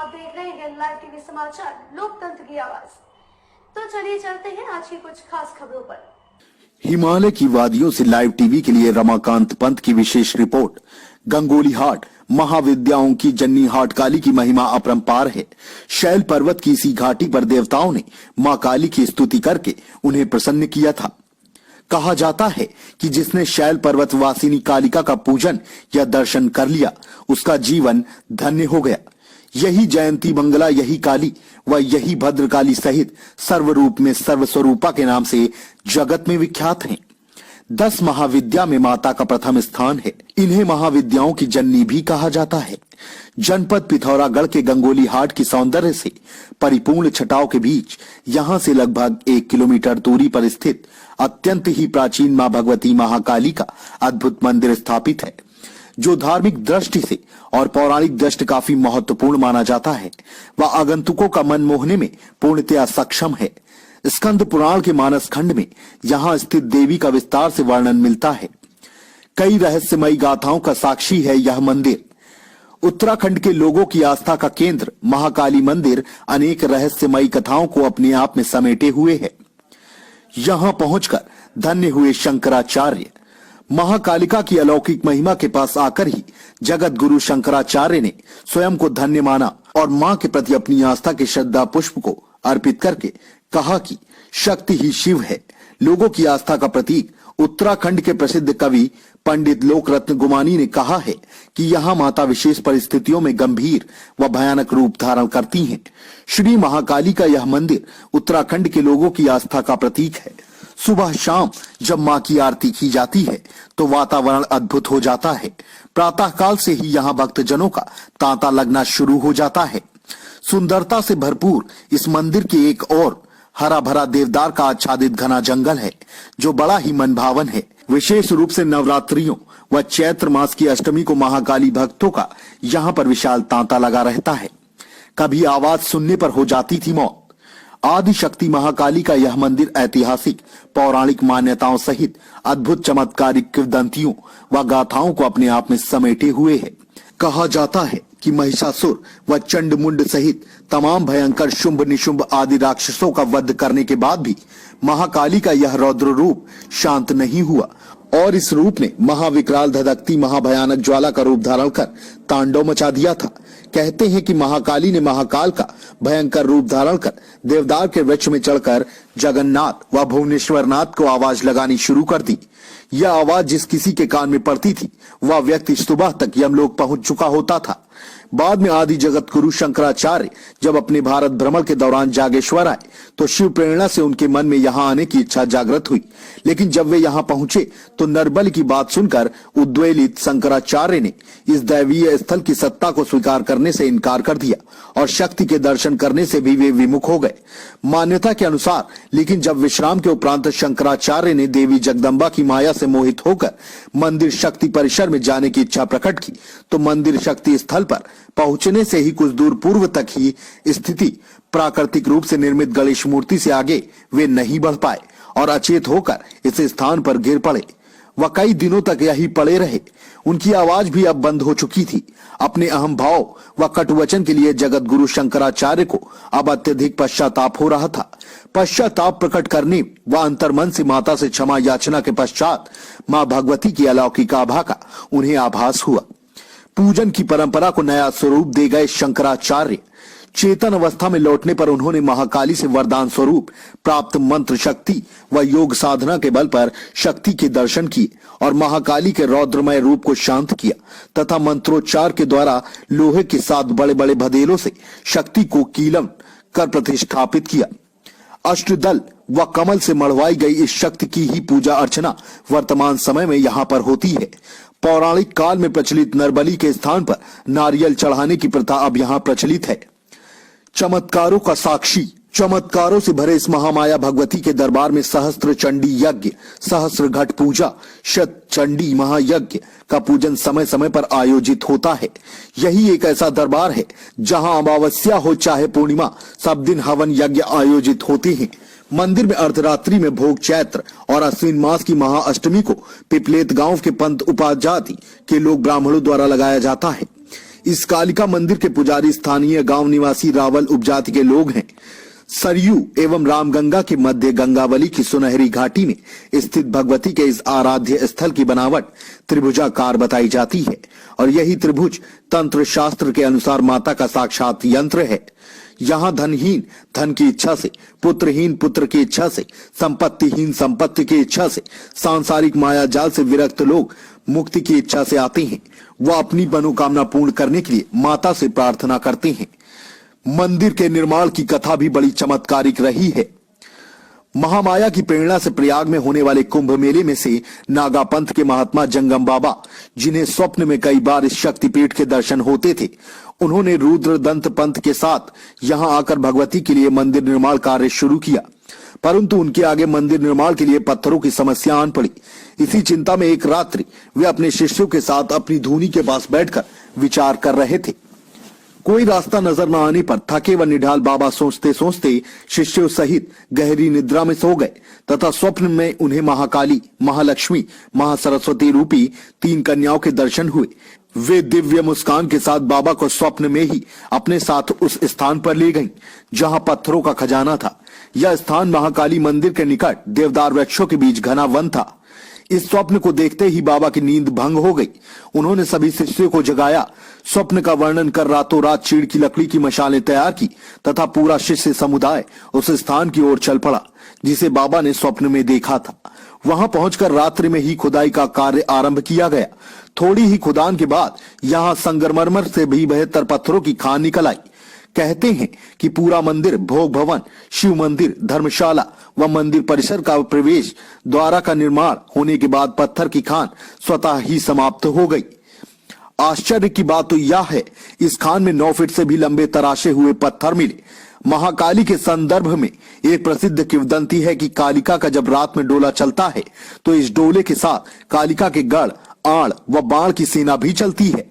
आप देख रहे हैं लाइव टीवी समाचार लोकतंत्र की आवाज। तो चलिए चलते हैं आज की कुछ खास खबरों पर। हिमालय की वादियों से लाइव टीवी के लिए रमाकांत पंत की विशेष रिपोर्ट। गंगोली हाट महाविद्याओं की जन्नी हाट काली की महिमा अपरंपार है। शैल पर्वत की इसी घाटी पर देवताओं ने मां काली की स्तुति करके उन्हें प्रसन्न किया था। कहा जाता है कि जिसने शैल पर्वत वासिनी कालिका का पूजन या दर्शन कर लिया उसका जीवन धन्य हो गया। यही जयंती मंगला, यही काली व यही भद्रकाली सहित सर्वरूप में सर्वस्वरूपा के नाम से जगत में विख्यात हैं। 10 महाविद्या में माता का प्रथम स्थान है। इन्हें महाविद्याओं की जननी भी कहा जाता है। जनपद पिथौरागढ़ के गंगोली हाट की सौंदर्य से परिपूर्ण छटाओं के बीच यहां से लगभग 1 किलोमीटर दूरी पर स्थित अत्यंत ही प्राचीन मां भगवती महाकाली का अद्भुत मंदिर स्थापित है, जो धार्मिक दृष्टि से और पौराणिक दृष्टि काफी महत्वपूर्ण माना जाता है। वह आगंतुकों का मन मोहने में पूर्णतया सक्षम है। स्कंद पुराण के मानस खंड में यहाँ स्थित देवी का विस्तार से वर्णन मिलता है। कई रहस्यमयी गाथाओं का साक्षी है यह मंदिर। उत्तराखंड के लोगों की आस्था का केंद्र महाकाली मंदिर अनेक रहस्यमयी कथाओं को अपने आप में समेटे हुए है। यहाँ पहुंचकर धन्य हुए शंकराचार्य। महाकालिका की अलौकिक महिमा के पास आकर ही जगत गुरु शंकराचार्य ने स्वयं को धन्य माना और मां के प्रति अपनी आस्था के श्रद्धा पुष्प को अर्पित करके कहा कि शक्ति ही शिव है। लोगों की आस्था का प्रतीक उत्तराखंड के प्रसिद्ध कवि पंडित लोकरत्न गुमानी ने कहा है कि यहाँ माता विशेष परिस्थितियों में गंभीर व भयानक रूप धारण करती हैं। श्री महाकाली का यह मंदिर उत्तराखंड के लोगों की आस्था का प्रतीक है। सुबह शाम जब मां की आरती की जाती है तो वातावरण अद्भुत हो जाता है। प्रातः काल से ही यहाँ भक्तजनों का तांता लगना शुरू हो जाता है। सुंदरता से भरपूर इस मंदिर के एक और हरा भरा देवदार का आच्छादित घना जंगल है, जो बड़ा ही मनभावन है। विशेष रूप से नवरात्रियों व चैत्र मास की अष्टमी को महाकाली भक्तों का यहाँ पर विशाल तांता लगा रहता है। कभी आवाज सुनने पर हो जाती थी मौत। आदि शक्ति महाकाली का यह मंदिर ऐतिहासिक पौराणिक मान्यताओं सहित अद्भुत चमत्कारिक किंवदंतियों व गाथाओं को अपने आप में समेटे हुए है। कहा जाता है कि महिषासुर व चंडमुंड सहित तमाम भयंकर शुंभ निशुंभ आदि राक्षसों का वध करने के बाद भी महाकाली का यह रौद्र रूप शांत नहीं हुआ और इस रूप ने महाविकराल धधकती महाभयानक ज्वाला का रूप धारण कर तांडव मचा दिया था। कहते हैं कि महाकाली ने महाकाल का भयंकर रूप धारण कर देवदार के वृक्ष में चढ़कर जगन्नाथ व भुवनेश्वरनाथ को आवाज लगानी शुरू कर दी। यह आवाज जिस किसी के कान में पड़ती थी वह व्यक्ति सुबह तक यमलोक पहुंच चुका होता था। बाद में आदि जगत गुरु शंकराचार्य जब अपने भारत भ्रमण के दौरान जागेश्वर आए तो शिव प्रेरणा से उनके मन में यहाँ आने की इच्छा जागृत हुई। लेकिन जब वे यहाँ पहुंचे तो नरबल की बात सुनकर उद्वेलित शंकराचार्य ने इस दैवीय स्थल की सत्ता को स्वीकार करने से इनकार कर दिया और शक्ति के दर्शन करने से भी वे विमुख हो गए। मान्यता के अनुसार लेकिन जब विश्राम के उपरांत शंकराचार्य ने देवी जगदम्बा की माया से मोहित होकर मंदिर शक्ति परिसर में जाने की इच्छा प्रकट की तो मंदिर शक्ति स्थल पर पहुंचने से ही कुछ दूर पूर्व तक ही स्थिति प्राकृतिक रूप से निर्मित गणेश मूर्ति से आगे वे नहीं बढ़ पाए और अचेत होकर इस स्थान पर गिर पड़े। वह कई दिनों तक यही पड़े रहे। उनकी आवाज भी अब बंद हो चुकी थी। अपने अहम भाव व कटुवचन के लिए जगत गुरु शंकराचार्य को अब अत्यधिक पश्चाताप हो रहा था। पश्चाताप प्रकट करने व अंतर्मन से माता से क्षमा याचना के पश्चात मां भगवती की अलौकिक आभा का उन्हें आभास हुआ। पूजन की परंपरा को नया स्वरूप दे गए शंकराचार्य। चेतन अवस्था में लौटने पर उन्होंने महाकाली से वरदान स्वरूप प्राप्त मंत्र शक्ति व योग साधना के बल पर शक्ति के दर्शन किए और महाकाली के रौद्रमय रूप को शांत किया तथा मंत्रोच्चार के द्वारा लोहे के 7 बड़े बड़े भदेलों से शक्ति को कीलम कर प्रतिष्ठापित किया। अष्टदल व कमल से मढ़वाई गई इस शक्ति की ही पूजा अर्चना वर्तमान समय में यहाँ पर होती है। पौराणिक काल में प्रचलित नरबली के स्थान पर नारियल चढ़ाने की प्रथा अब यहाँ प्रचलित है। चमत्कारों का साक्षी। चमत्कारों से भरे इस महामाया भगवती के दरबार में सहस्त्र चंडी यज्ञ, सहस्त्र घट पूजा, शत चंडी महायज्ञ का पूजन समय समय पर आयोजित होता है। यही एक ऐसा दरबार है जहां अमावस्या हो चाहे पूर्णिमा, सब दिन हवन यज्ञ आयोजित होते हैं। मंदिर में अर्धरात्रि में भोग चैत्र और अश्विन मास की महाअष्टमी को पिपलेत गांव के पंत उपाजाति के लोग ब्राह्मणों द्वारा लगाया जाता है। इस कालिका मंदिर के पुजारी स्थानीय गांव निवासी रावल उपजाति के लोग हैं। सरयू एवं रामगंगा के मध्य गंगावली की सुनहरी घाटी में स्थित भगवती के इस आराध्य स्थल की बनावट त्रिभुजाकार बताई जाती है और यही त्रिभुज तंत्र शास्त्र के अनुसार माता का साक्षात यंत्र है। यहाँ धनहीन धन की इच्छा से, पुत्रहीन पुत्र की इच्छा से, संपत्तिहीन संपत्ति की इच्छा से, सांसारिक माया जाल से विरक्त लोग मुक्ति की इच्छा से आते हैं। वह अपनी मनोकामना पूर्ण करने के लिए माता से प्रार्थना करते हैं। मंदिर के निर्माण की कथा भी बड़ी चमत्कारिक रही है। महामाया की प्रेरणा से प्रयाग में होने वाले कुंभ मेले में से नागा पंथ के महात्मा जंगम बाबा, जिन्हें स्वप्न में कई बार इस शक्तिपीठ के दर्शन होते थे, उन्होंने रुद्रदंत पंथ के साथ यहां आकर भगवती के लिए मंदिर निर्माण कार्य शुरू किया, परंतु उनके आगे मंदिर निर्माण के लिए पत्थरों की समस्या आन पड़ी। इसी चिंता में एक रात्रि वे अपने शिष्यों के साथ अपनी धूनी के पास बैठकर विचार कर रहे थे। कोई रास्ता नजर न आने पर थके व निढाल बाबा सोचते सोचते शिष्यों सहित गहरी निद्रा में सो गए तथा स्वप्न में उन्हें महाकाली, महालक्ष्मी, महासरस्वती रूपी 3 कन्याओं के दर्शन हुए। वे दिव्य मुस्कान के साथ बाबा को स्वप्न में ही अपने साथ उस स्थान पर ले गईं, जहां पत्थरों का खजाना था। यह स्थान महाकाली मंदिर के निकट देवदार वृक्षों के बीच घना वन था। इस स्वप्न को देखते ही बाबा की नींद भंग हो गई। उन्होंने सभी शिष्यों को जगाया, स्वप्न का वर्णन कर रातों रात चीड़ की लकड़ी की मशालें तैयार की तथा पूरा शिष्य समुदाय उस स्थान की ओर चल पड़ा जिसे बाबा ने स्वप्न में देखा था। वहां पहुंचकर रात्रि में ही खुदाई का कार्य आरंभ किया गया। थोड़ी ही खुदान के बाद यहाँ संगमरमर से भी बेहतर पत्थरों की खान निकल आई। कहते हैं कि पूरा मंदिर, भोग भवन, शिव मंदिर, धर्मशाला व मंदिर परिसर का प्रवेश द्वारा का निर्माण होने के बाद पत्थर की खान स्वतः ही समाप्त हो गई। आश्चर्य की बात तो यह है, इस खान में 9 फीट से भी लंबे तराशे हुए पत्थर मिले। महाकाली के संदर्भ में एक प्रसिद्ध किंवदंती है कि कालिका का जब रात में डोला चलता है तो इस डोले के साथ कालिका के गढ़, आड़ व बाण की सेना भी चलती है।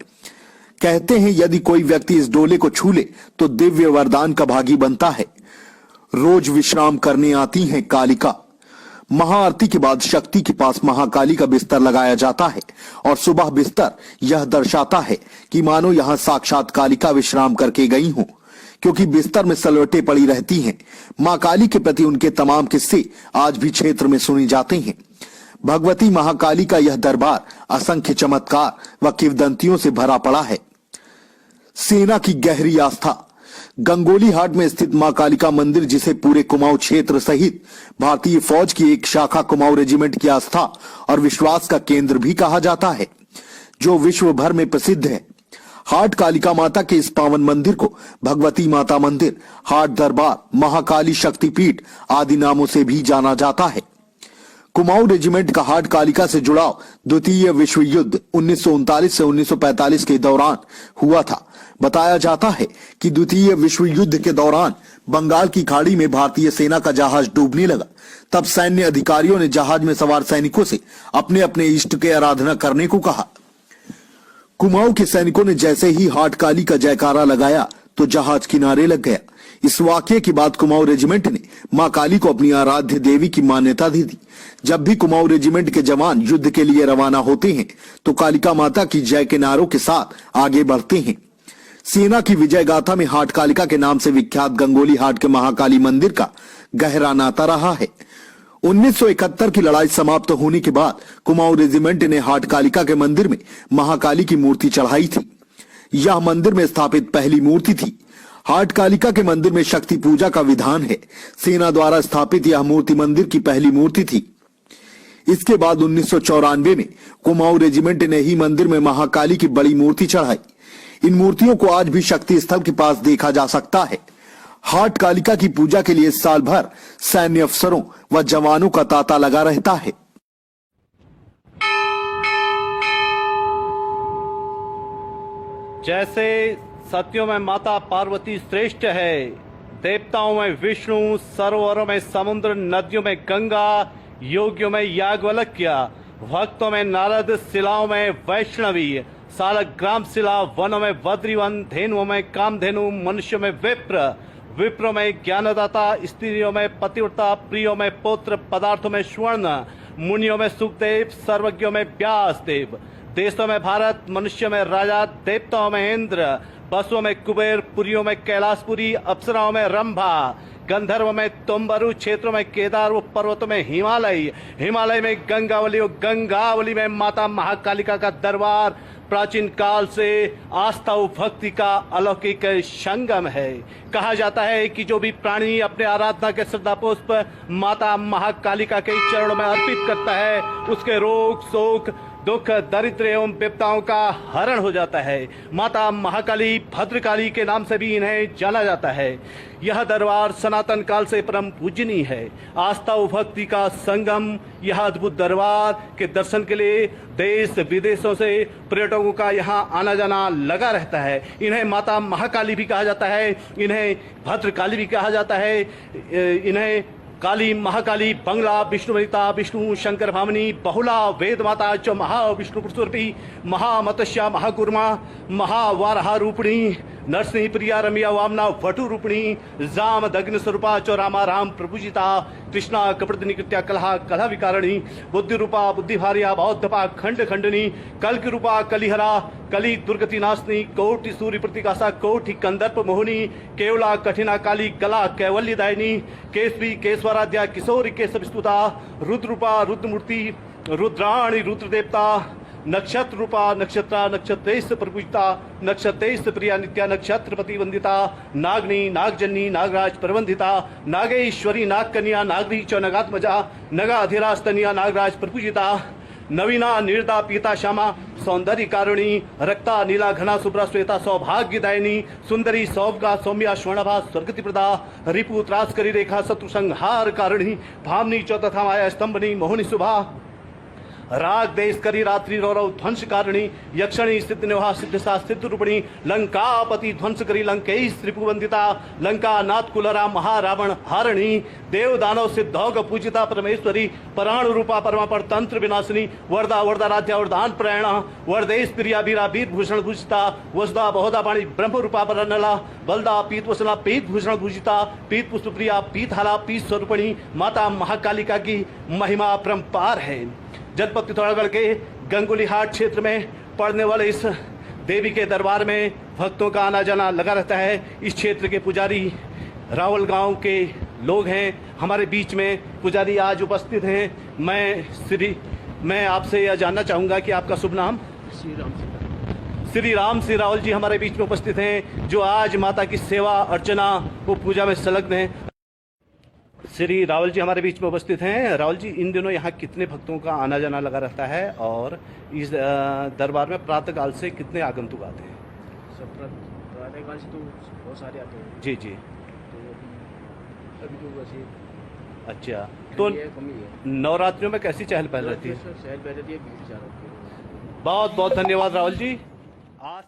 कहते हैं यदि कोई व्यक्ति इस डोले को छू ले तो दिव्य वरदान का भागी बनता है। रोज विश्राम करने आती हैं कालिका। महाआरती के बाद शक्ति के पास महाकाली का बिस्तर लगाया जाता है और सुबह बिस्तर यह दर्शाता है कि मानो यहाँ साक्षात कालिका विश्राम करके गई हूं, क्योंकि बिस्तर में सलवटें पड़ी रहती हैं। मां काली के प्रति उनके तमाम किस्से आज भी क्षेत्र में सुने जाते हैं। भगवती महाकाली का यह दरबार असंख्य चमत्कार व किंवदंतियों से भरा पड़ा है। सेना की गहरी आस्था। गंगोली हाट में स्थित मां कालिका मंदिर, जिसे पूरे कुमाऊं क्षेत्र सहित भारतीय फौज की एक शाखा कुमाऊं रेजिमेंट की आस्था और विश्वास का केंद्र भी कहा जाता है, जो विश्व भर में प्रसिद्ध है। हाट कालिका माता के इस पावन मंदिर को भगवती माता मंदिर, हाट दरबार, महाकाली शक्तिपीठ आदि नामों से भी जाना जाता है। कुमाऊं रेजिमेंट का हाट कालिका से जुड़ाव द्वितीय विश्व युद्ध 1939 से 1945 के दौरान हुआ था। बताया जाता है कि द्वितीय विश्व युद्ध के दौरान बंगाल की खाड़ी में भारतीय सेना का जहाज डूबने लगा। तब सैन्य अधिकारियों ने जहाज में सवार सैनिकों से अपने अपने इष्ट के आराधना करने को कहा। कुमाऊं के सैनिकों ने जैसे ही हाट काली का जयकारा लगाया तो जहाज किनारे लग गया। इस वाक्य के बाद कुमाऊं रेजिमेंट ने मां काली को अपनी आराध्य देवी की मान्यता दी थी। जब भी कुमाऊं रेजिमेंट के जवान युद्ध के लिए रवाना होते हैं तो कालिका माता की जय के नारों के साथ आगे बढ़ते हैं। सेना की विजय गाथा में हाट कालिका के नाम से विख्यात गंगोली हाट के महाकाली मंदिर का गहरा नाता रहा है। 1971 की लड़ाई समाप्त होने के बाद कुमाऊं रेजिमेंट ने हाट कालिका के मंदिर में महाकाली की मूर्ति चढ़ाई थी। यह मंदिर में स्थापित पहली मूर्ति थी। हाट कालिका के मंदिर में शक्ति पूजा का विधान है। सेना द्वारा स्थापित यह मूर्ति मंदिर की पहली मूर्ति थी। इसके बाद 1994 में कुमाऊं रेजिमेंट ने ही मंदिर में महाकाली की बड़ी मूर्ति चढ़ाई। इन मूर्तियों को आज भी शक्ति स्थल के पास देखा जा सकता है। हाट कालिका की पूजा के लिए साल भर सैन्य अफसरों व जवानों का तांता लगा रहता है। जैसे सत्यों में माता पार्वती श्रेष्ठ है, देवताओं में विष्णु, सरोवरों में समुद्र, नदियों में गंगा, योगियों में याज्ञवल्क्य, भक्तों में नारद, शिलाओं में वैष्णवी, सालग्राम शिला, वनों में बद्रीवन, धेनुओं में कामधेनु, मनुष्यों में विप्र, विप्रों में ज्ञानदाता, स्त्रियों में पतिव्रता, प्रियों में पौत्र, पदार्थों में स्वर्ण, मुनियों में सुखदेव, सर्वज्ञों में व्यासदेव, देशों में भारत, मनुष्यों में राजा, देवताओं में इंद्र, बसुओं में कुबेर, पुरियों में कैलाशपुरी, अप्सराओं में रंभा, गंधर्व में तुम्बरु, क्षेत्रों में केदार, पर्वतों में हिमालय, हिमालय में गंगावली और गंगावली में माता महाकालिका का दरबार प्राचीन काल से आस्था और भक्ति का अलौकिक संगम है। कहा जाता है कि जो भी प्राणी अपने आराधना के श्रद्धा पुष्प माता महाकालिका के चरणों में अर्पित करता है, उसके रोग, शोक, दुख, दरिद्र एवं विपदाओं का हरण हो जाता है। माता महाकाली, भद्रकाली के नाम से भी इन्हें जाना जाता है। यह दरबार सनातन काल से परम पूजनीय है। आस्था और भक्ति का संगम यह अद्भुत दरबार के दर्शन के लिए देश विदेशों से पर्यटकों का यहाँ आना जाना लगा रहता है। इन्हें माता महाकाली भी कहा जाता है, इन्हें भद्रकाली भी कहा जाता है, इन्हें काली, महाकाली, बंगला, विष्णुवनिता, विष्णु शंकर भामिनी, बहुला, वेद माता च महाविष्णु प्रसूरपी, महामतस्या, महाकुर्मा, महावारहा रूपिणी, नरसिंह प्रिया, रमिया, वामना, वटु रूपिणी, जाम दग्न स्वरूपा च रामा, राम प्रभुजिता, कृष्णा कपट निकृत्या, कलहा, कलह विकारिणी, बुद्धि रूपा, बुद्धिभारिया, बौद्धपा, खंड खंडनी, कल्क रूपा, कलिहरा, कली दुर्गति नाशनी, कोटि सूर्य प्रतिकाशा, कोटि कंदर्प मोहिनी, केवला, कठिना काली, कला कैवल्यदायिनी, केसवी, केशवराध्या, किशोरी केशव स्तुता, रुद्रूपा, रुद्रमूर्ति, रुद्राणी, रुद्रदेवता, नक्षत्र रूपा, नक्षत्रा, नक्षत्रेश प्रपूजिता, नक्षत्रेश प्रिया, नित्या, नक्षत्रपति वंदिता, नागनी, नागजन्नी, नागराज प्रबंधिता, नागेश्वरी, नागकन्या, नागरी च नगात्मजा, नगाधिरास्तनिया, नागराज प्रपूजिता, नवीना, निर्दा, पीता, श्यामा, सौंदर्य कारिणी, रक्ता, नीला, घना, शुभ्रा, श्वेता, सौभाग्यदायिनी, सुंदरी, सौभगा, सौम्या, स्वर्णभा, स्वर्गति प्रदा, रिपु, त्रासकरी, रेखा, शत्रु संहार कारिणी, भामनी च तथा माया स्तंभनी, मोहिनी शुभा, राग देश करी, रात्रि रौरव ध्वंस कारिणी, यक्षणी, सिद्ध निवाह, सिद्धसा, सिद्ध रूपिणी, लंकापति ध्वंस करी, लंकेश त्रिपुवंदिता, लंका नाथ कुलरा, महारावण हारिणी, देव दानव सिद्धौग पूजिता, परमेश्वरी, पराणु रूपा, परमापर तंत्र विनाशिनी, वरदा, वरदाराध्या, वरदान प्रयाणा, वरदेश प्रिया, वीरा, वीर भूषण भूषिता, वसुदा, बहुदा वाणी, ब्रह्म रूपा, परनला, बलदा, पीत वसना, पीत भूषण भूषिता, पीत पुष्प प्रिया, पीत हाला, पीत स्वरूपिणी, माता महाकालिका की महिमा परंपार है। जनपद पिथौरागढ़ के गंगोली हाट क्षेत्र में पड़ने वाले इस देवी के दरबार में भक्तों का आना जाना लगा रहता है। इस क्षेत्र के पुजारी रावल गांव के लोग हैं, हमारे बीच में पुजारी आज उपस्थित हैं। मैं आपसे यह जानना चाहूँगा कि आपका शुभ नाम? श्री राम सिंह रावल जी हमारे बीच में उपस्थित हैं, जो आज माता की सेवा अर्चना व पूजा में संलग्न हैं। श्री रावल जी हमारे बीच में उपस्थित हैं। रावल जी, इन दिनों यहाँ कितने भक्तों का आना जाना लगा रहता है और इस दरबार में प्रातःकाल से कितने आगंतुक आते हैं? सब प्रातःकाल से तो बहुत सारे आते हैं। जी जी। तो अभी तो वैसे अच्छा, तो कमी है। नवरात्रियों में कैसी चहल पहल रहती है? चहल पहल रहती है, भीड़ ज़्यादा होती है। बहुत बहुत धन्यवाद रावल जी। आज